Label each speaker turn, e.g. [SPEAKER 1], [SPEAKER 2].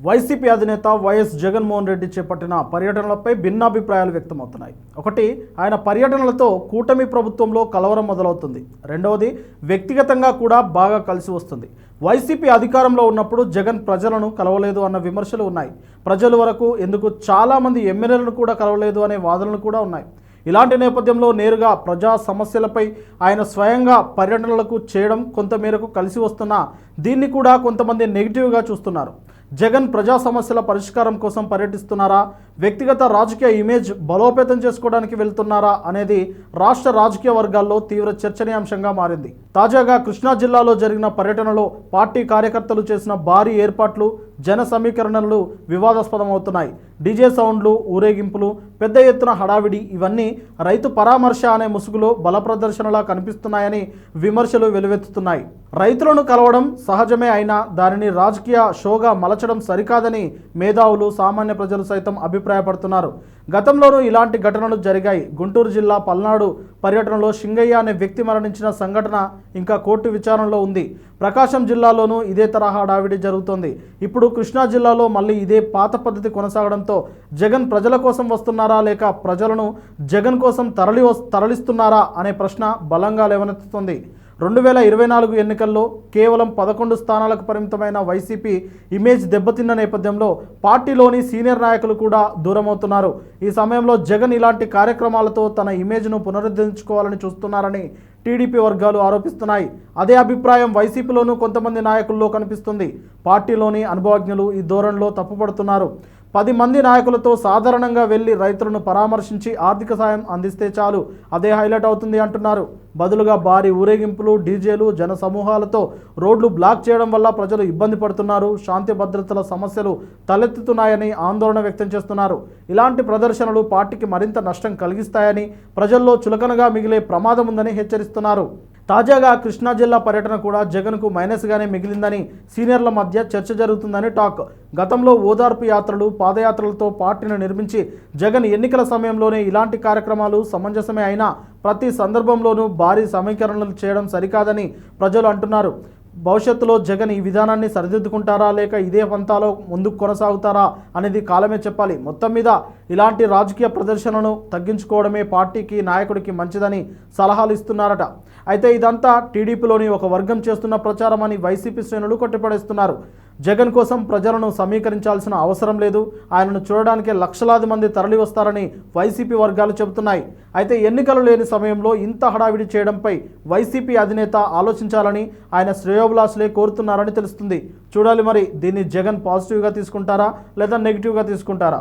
[SPEAKER 1] YCP అధినేత YS Jaganmohan Reddy చేపట్టిన పర్యటనలపై భిన్నాభిప్రాయాలు వ్యక్తమవుతున్నాయి. ఒకటి, ఆయన పర్యటనలతో కూటమి ప్రభుత్వంలో కలవరం మొదలవుతుంది. రెండవది, వ్యక్తిగతంగా కూడా బాగా కలిసి వస్తుంది. వైసీపీ అధికారంలో ఉన్నప్పుడు జగన్ ప్రజలను కలవలేదు అన్న విమర్శలు ఉన్నాయి. ప్రజల వరకు ఎందుకు చాలామంది ఎమ్మెల్యేలను కూడా కలవలేదు అనే వాదనలు కూడా ఉన్నాయి. ఇలాంటి నేపథ్యంలో నేరుగా ప్రజా సమస్యలపై ఆయన స్వయంగా పర్యటనలకు చేయడం కొంతమేరకు కలిసి వస్తున్నా దీన్ని కూడా కొంతమంది నెగిటివ్గా చూస్తున్నారు. జగన్ ప్రజా సమస్యల పరిష్కారం కోసం పర్యటిస్తున్నారా, వ్యక్తిగత రాజకీయ ఇమేజ్ బలోపేతం చేసుకోవడానికి వెళ్తున్నారా అనేది రాష్ట్ర రాజకీయ వర్గాల్లో తీవ్ర చర్చనీయాంశంగా మారింది. తాజాగా కృష్ణా జిల్లాలో జరిగిన పర్యటనలో పార్టీ కార్యకర్తలు చేసిన భారీ ఏర్పాట్లు, జన సమీకరణలు వివాదాస్పదమవుతున్నాయి. డీజే సౌండ్లు, ఊరేగింపులు, పెద్ద ఎత్తున హడావిడి ఇవన్నీ రైతు పరామర్శ అనే ముసుగులో బల ప్రదర్శనలా కనిపిస్తున్నాయని విమర్శలు వెలువెత్తుతున్నాయి. రైతులను కలవడం సహజమే అయినా దానిని రాజకీయ షోగా మలచడం సరికాదని మేధావులు, సామాన్య ప్రజలు సైతం అభిప్రాయపడుతున్నారు. గతంలోనూ ఇలాంటి ఘటనలు జరిగాయి. గుంటూరు జిల్లా పల్నాడు పర్యటనలో సింగయ్య అనే వ్యక్తి మరణించిన సంఘటన ఇంకా కోర్టు విచారణలో ఉంది. ప్రకాశం జిల్లాలోనూ ఇదే తరహా హడావిడి జరుగుతోంది. ఇప్పుడు కృష్ణా జిల్లాలో మళ్ళీ ఇదే పాత పద్ధతి కొనసాగడంతో జగన్ ప్రజల కోసం వస్తున్నారా లేక ప్రజలను జగన్ కోసం తరలిస్తున్నారా అనే ప్రశ్న బలంగా లేవనెత్తుతోంది. 2024 ఎన్నికల్లో కేవలం 11 స్థానాలకు పరిమితమైన వైసీపీ ఇమేజ్ దెబ్బతిన్న నేపథ్యంలో పార్టీలోని సీనియర్ నాయకులు కూడా దూరమవుతున్నారు. ఈ సమయంలో జగన్ ఇలాంటి కార్యక్రమాలతో తన ఇమేజ్ను పునరుద్ధరించుకోవాలని చూస్తున్నారని టీడీపీ వర్గాలు ఆరోపిస్తున్నాయి. అదే అభిప్రాయం వైసీపీలోనూ కొంతమంది నాయకుల్లో కనిపిస్తుంది. పార్టీలోని అనుభవజ్ఞులు ఈ ధోరణిలో తప్పుపడుతున్నారు. 10 మంది నాయకులతో సాధారణంగా వెళ్లి రైతులను పరామర్శించి ఆర్థిక సాయం అందిస్తే చాలు, అదే హైలైట్ అవుతుంది అంటున్నారు. బదులుగా భారీ ఊరేగింపులు, డీజేలు, జన సమూహాలతో రోడ్లు బ్లాక్ చేయడం వల్ల ప్రజలు ఇబ్బంది పడుతున్నారు, శాంతి భద్రతల సమస్యలు తలెత్తుతున్నాయని ఆందోళన వ్యక్తం చేస్తున్నారు. ఇలాంటి ప్రదర్శనలు పార్టీకి మరింత నష్టం కలిగిస్తాయని, ప్రజల్లో చులకనగా మిగిలే ప్రమాదం ఉందని హెచ్చరిస్తున్నారు. తాజాగా కృష్ణా జిల్లా పర్యటన కూడా జగన్కు మైనస్గానే మిగిలిందని సీనియర్ల మధ్య చర్చ జరుగుతుందని టాక్. గతంలో ఓదార్పు యాత్రలు, పాదయాత్రలతో పార్టీని నిర్మించి జగన్ ఎన్నికల సమయంలోనే ఇలాంటి కార్యక్రమాలు సమంజసమే అయినా ప్రతి సందర్భంలోనూ భారీ సమీకరణలు చేయడం సరికాదని ప్రజలు అంటున్నారు. భవిష్యత్తులో జగన్ ఈ విధానాన్ని సరిదిద్దుకుంటారా లేక ఇదే పంతాలో ముందుకు కొనసాగుతారా అనేది కాలమే చెప్పాలి. మొత్తం మీద ఇలాంటి రాజకీయ ప్రదర్శనను తగ్గించుకోవడమే పార్టీకి, నాయకుడికి మంచిదని సలహాలు ఇస్తున్నారట. అయితే ఇదంతా టీడీపీలోని ఒక వర్గం చేస్తున్న ప్రచారం అని వైసీపీ శ్రేణులు కొట్టిపడేస్తున్నారు. జగన్ కోసం ప్రజలను సమీకరించాల్సిన అవసరం లేదు, ఆయనను చూడడానికే లక్షలాది మంది తరలి వస్తారని వైసీపీ వర్గాలు చెబుతున్నాయి. అయితే ఎన్నికలు లేని సమయంలో ఇంత హడావిడి చేయడంపై వైసీపీ అధినేత ఆలోచించాలని ఆయన శ్రేయోభిలాషులే కోరుతున్నారని తెలుస్తుంది. చూడాలి మరి దీన్ని జగన్ పాజిటివ్గా తీసుకుంటారా లేదా నెగిటివ్గా తీసుకుంటారా?